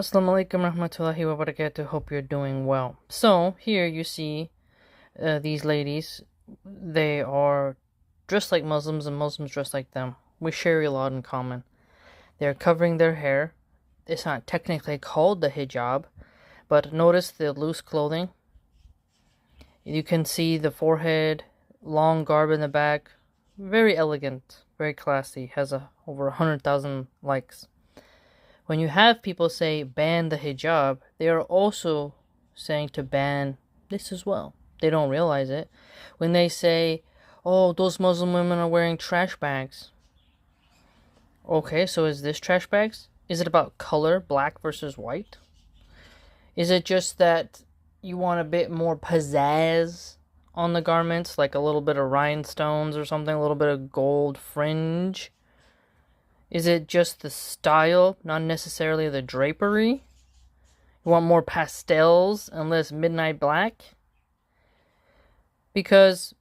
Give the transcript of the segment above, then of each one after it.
Assalamu alaikum rahmatullahi wa barakatuh. Hope you're doing well. So, here you see these ladies. They are dressed like Muslims and Muslims dress like them. We share a lot in common. They're covering their hair. It's not technically called the hijab, but notice the loose clothing. You can see the forehead, long garb in the back. Very elegant, very classy. Has over 100,000 likes. When you have people say ban the hijab, they are also saying to ban this as well. They don't realize it. When they say, oh, those Muslim women are wearing trash bags. Okay, so is this trash bags? Is it about color, black versus white? Is it just that you want a bit more pizzazz on the garments, like a little bit of rhinestones or something, a little bit of gold fringe? Is it just the style, not necessarily the drapery? You want more pastels and less midnight black? Because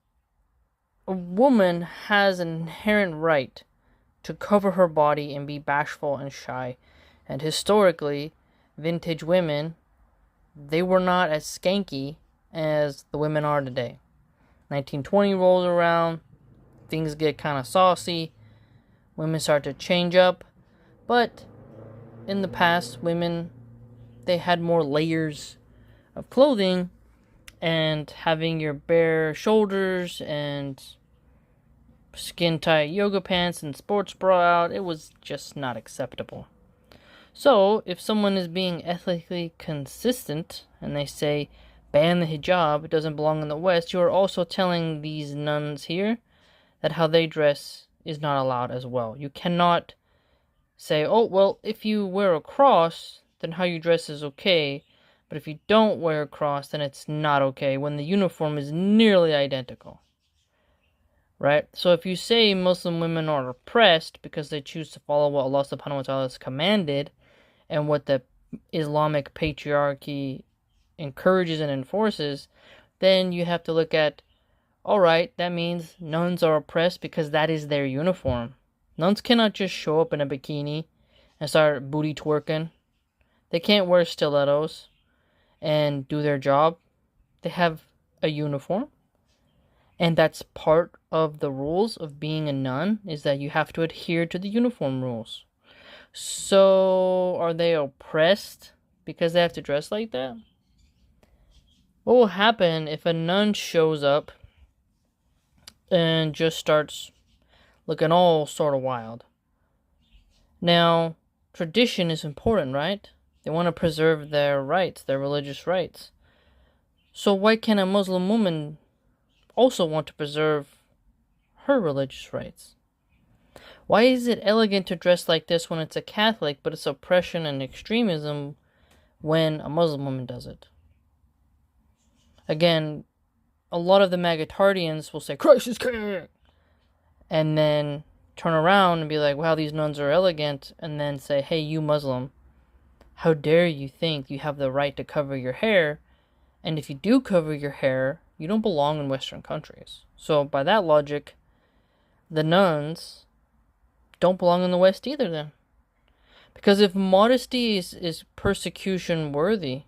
a woman has an inherent right to cover her body and be bashful and shy. And historically, vintage women, they were not as skanky as the women are today. 1920 rolls around, things get kind of saucy. Women start to change up, but in the past, women, they had more layers of clothing, and having your bare shoulders and skin-tight yoga pants and sports bra out, it was just not acceptable. So, if someone is being ethically consistent, and they say, ban the hijab, it doesn't belong in the West, you are also telling these nuns here that how they dress is not allowed as well. You cannot say, oh, well, if you wear a cross, then how you dress is okay, but if you don't wear a cross, then it's not okay, when the uniform is nearly identical. Right? So if you say Muslim women are oppressed because they choose to follow what Allah subhanahu wa ta'ala has commanded, and what the Islamic patriarchy encourages and enforces, then you have to look at, alright, that means nuns are oppressed because that is their uniform. Nuns cannot just show up in a bikini and start booty twerking. They can't wear stilettos and do their job. They have a uniform. And that's part of the rules of being a nun, is that you have to adhere to the uniform rules. So, are they oppressed because they have to dress like that? What will happen if a nun shows up and just starts looking all sort of wild? Now, tradition is important, right? They want to preserve their rights, their religious rights. So why can a Muslim woman also want to preserve her religious rights? Why is it elegant to dress like this when it's a Catholic, but it's oppression and extremism when a Muslim woman does it? Again, a lot of the Magatardians will say, Christ is king! And then turn around and be like, wow, these nuns are elegant. And then say, hey, you Muslim, how dare you think you have the right to cover your hair? And if you do cover your hair, you don't belong in Western countries. So by that logic, the nuns don't belong in the West either then. Because if modesty is persecution worthy,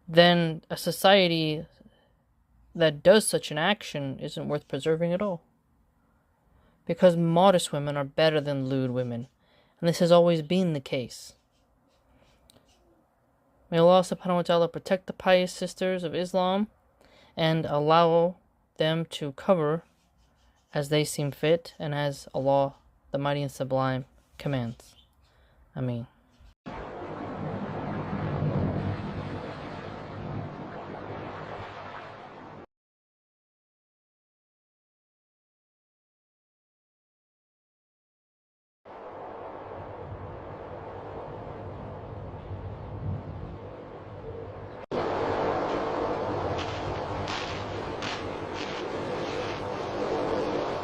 then a society that does such an action isn't worth preserving at all. Because modest women are better than lewd women. And this has always been the case. May Allah subhanahu wa ta'ala protect the pious sisters of Islam and allow them to cover as they seem fit and as Allah, the Mighty and Sublime, commands. Ameen.